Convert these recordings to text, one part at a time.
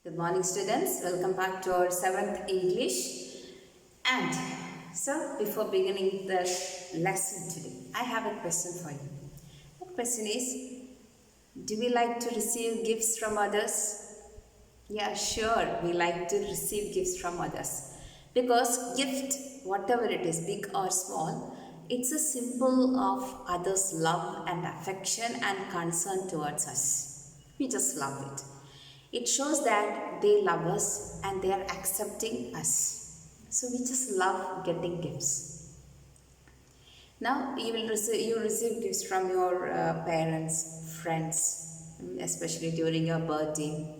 Good morning, students. Welcome back to our 7th English. And so, before beginning the lesson today, I have a question for you. The question is, do we like to receive gifts from others? Yeah, sure, we like to receive gifts from others. Because gift, whatever it is, big or small, it's a symbol of others' love and affection and concern towards us. We just love it. It shows that they love us and they are accepting us. So we just love getting gifts. Now you receive gifts from your parents, friends, especially during your birthday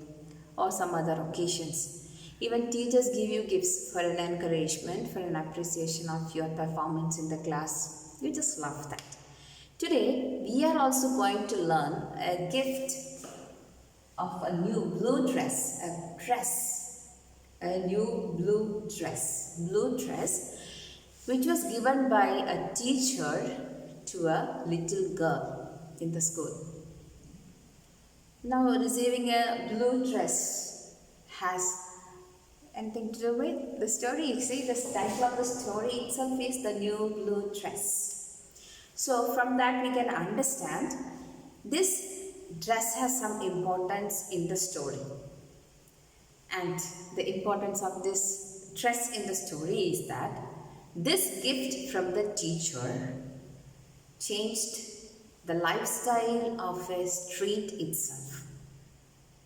or some other occasions. Even teachers give you gifts for an encouragement, for an appreciation of your performance in the class. You just love that. Today we are also going to learn a gift of a new blue dress, a new blue dress, which was given by a teacher to a little girl in the school. Now, receiving a blue dress has anything to do with the story. You see, the title of the story itself is the new blue dress. So, from that we can understand this dress has some importance in the story, and the importance of this dress in the story is that this gift from the teacher changed the lifestyle of a street itself.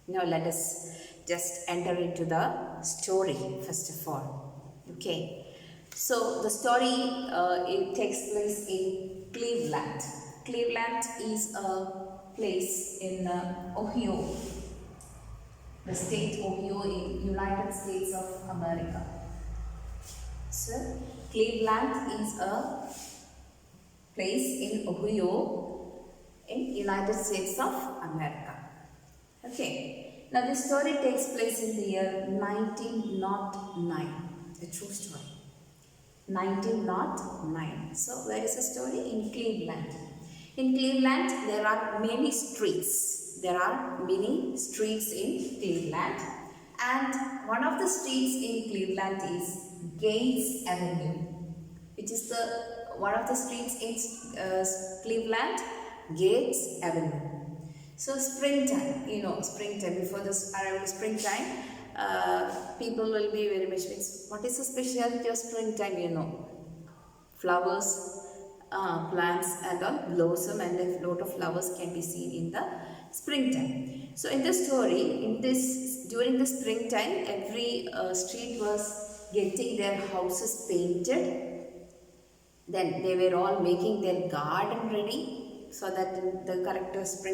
Now let us just enter into the story first of all. Okay, so the story it takes place in Cleveland. Cleveland is a place in Ohio, the state Ohio in United States of America. So Cleveland is a place in Ohio in United States of America. Okay, now this story takes place in the year 1909, a true story. 1909. So where is the story? In Cleveland. In Cleveland, there are many streets. There are many streets in Cleveland. And one of the streets in Cleveland is Gates Avenue, which is one of the streets in Cleveland, Gates Avenue. So springtime, springtime, before this arrival springtime, people will be very much, what is the specialty of springtime, flowers, plants and all blossom, and a lot of flowers can be seen in the springtime. So in the story, during the springtime, every street was getting their houses painted. Then they were all making their garden ready, so that in the correct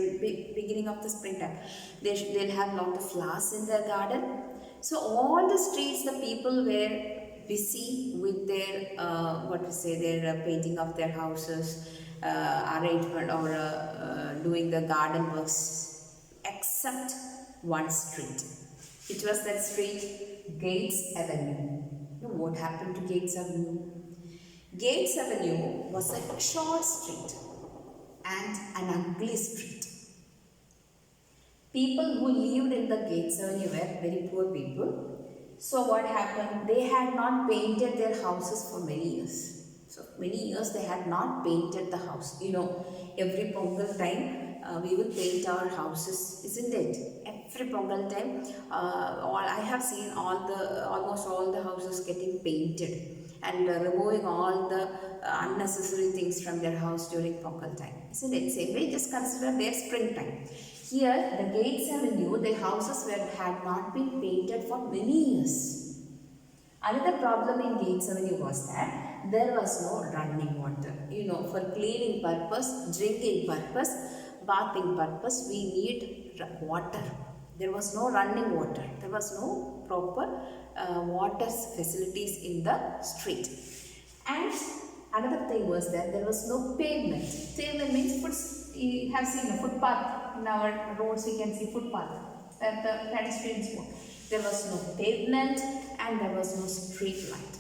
beginning of the springtime, they'll have lot of flowers in their garden. So all the streets, the people were busy with their their painting of their houses, arrangement, or doing the garden works, except one street. It was that street, Gates Avenue. What happened to Gates Avenue? Gates Avenue was a short street and an ugly street. People who lived in the Gates Avenue were very poor people. So what happened? They had not painted their houses for many years. So many years they had not painted the house. Every Pongal time we will paint our houses, isn't it? Every Pongal time, I have seen almost all the houses getting painted and removing all the unnecessary things from their house during Pongal time, isn't it? Same way, just consider their springtime. Here, the Gates Avenue, the houses had not been painted for many years. Another problem in Gates Avenue was that there was no running water. For cleaning purpose, drinking purpose, bathing purpose, we need water. There was no running water. There was no proper water facilities in the street. And another thing was that there was no pavement. Pavement means you have seen a footpath. In our roads we can see footpath where the pedestrians walk. There was no pavement and there was no street light.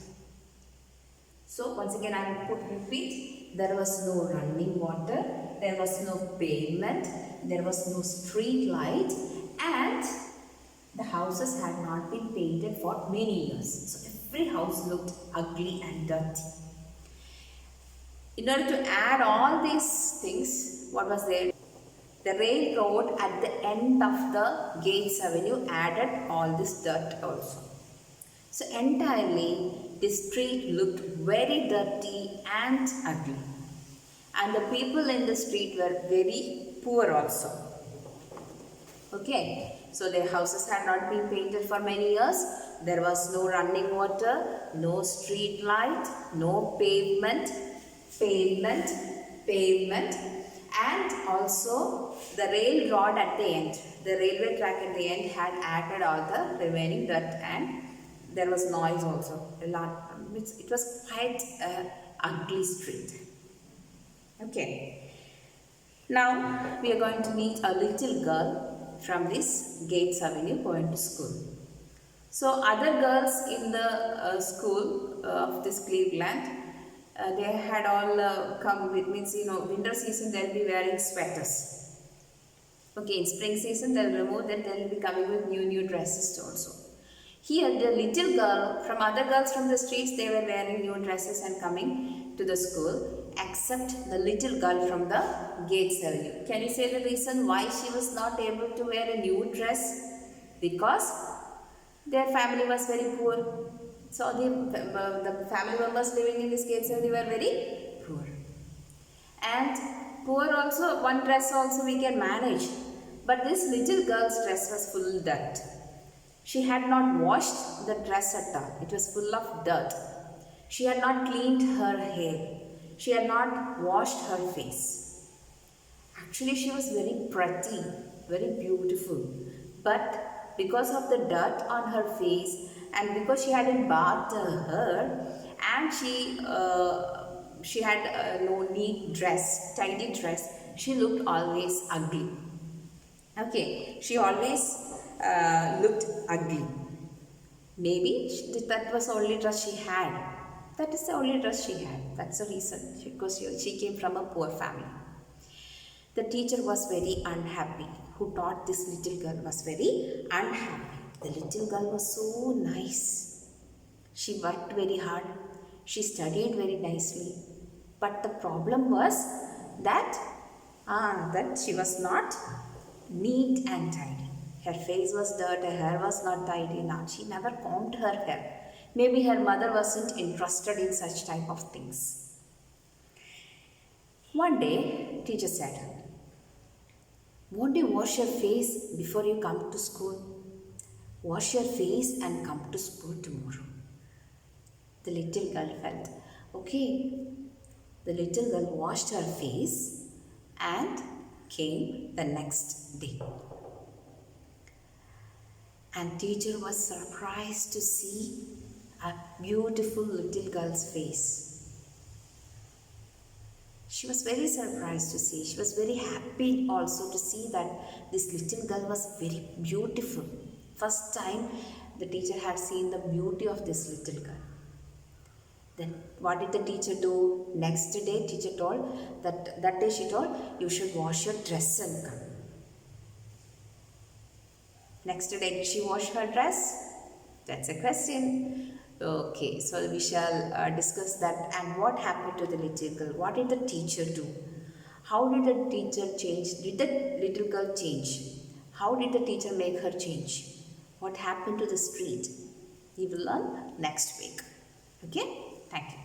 So once again I will repeat, there was no running water, there was no pavement, there was no street light, and The houses had not been painted for many years. So every house looked ugly and dirty. In order to add all these things, what was there? The railroad at the end of the Gates Avenue added all this dirt also. So entirely the street looked very dirty and ugly. And the people in the street were very poor also. Okay, so their houses had not been painted for many years. There was no running water, no street light, no pavement, and also the railroad at the end. The railway track at the end had added all the remaining dirt, and there was noise also. It was quite an ugly street. Okay. Now we are going to meet a little girl from this Gates Avenue going to school. So other girls in the school of this Cleveland, they had all come with, means winter season they'll be wearing sweaters. Okay, in spring season they'll remove that, they'll be coming with new dresses also. Here the little girl, from other girls from the streets, they were wearing new dresses and coming to the school, except the little girl from the Gates Avenue. Can you say the reason why she was not able to wear a new dress? Because their family was very poor. So the family members living in this Gates Avenue were very poor. And poor also, one dress also we can manage. But this little girl's dress was full dirt. She had not washed the dress at all. It was full of dirt. She had not cleaned her hair. She had not washed her face. Actually, she was very pretty, very beautiful. But because of the dirt on her face and because she hadn't bathed her hair and she had no neat dress, tidy dress, she looked always ugly. Okay, she always looked ugly. Maybe that was the only dress she had. That is the only dress she had. That's the reason, because she came from a poor family. The teacher was very unhappy. Who taught this little girl was very unhappy. The little girl was so nice. She worked very hard. She studied very nicely. But the problem was that she was not neat and tidy. Her face was dirt, her hair was not tidy. Now she never combed her hair. Maybe her mother wasn't interested in such type of things. One day, teacher said, "Won't you wash your face before you come to school? Wash your face and come to school tomorrow." The little girl felt, okay. The little girl washed her face and came the next day. And teacher was surprised to see a beautiful little girl's face. She was very surprised to see. She was very happy also to see that this little girl was very beautiful. First time the teacher had seen the beauty of this little girl. Then what did the teacher do? Next day teacher told that day she told, "You should wash your dress and come." Next day did she wash her dress? That's a question. Okay, so we shall discuss that. And what happened to the little girl? What did the teacher do? How did the teacher change? Did the little girl change? How did the teacher make her change? What happened to the street? We will learn next week. Okay, thank you.